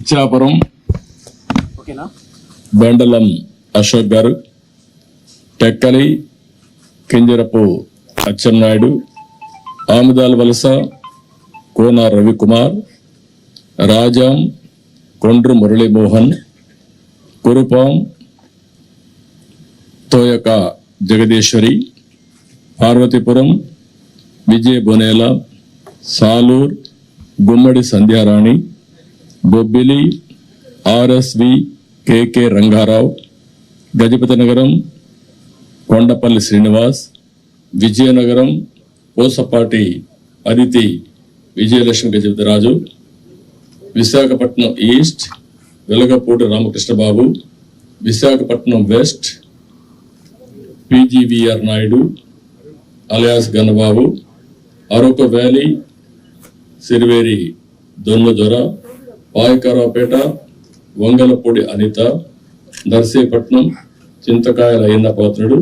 Ichchapuram బెండలం Ashok garu, Tekkali Kinjarapu Atchannaidu, Amadalavalasa Kona Ravikumar, Rajam Kondru Muralimohan, Kurupam Thoyaka Jagadeeswari, Parvathipuram Vijaya Bonela, Salur Gummadi Sandhyarani, Bobbili R S V K K Rangarao, Gajapathinagaram Kondapalli Srinivas, Vizianagaram Posapati Aditi Vijayalakshmi Gajapathiraju, Visakhapatnam east Velagapudi Ramakrishnababu, Visakhapatnam west P G V R Naidu alias Gannababu, Araku valley Siriveri Donnadora, Payakaraopeta Vangalapudi Anitha, Narsipatnam Chintakayala Ayyanna Patrudu.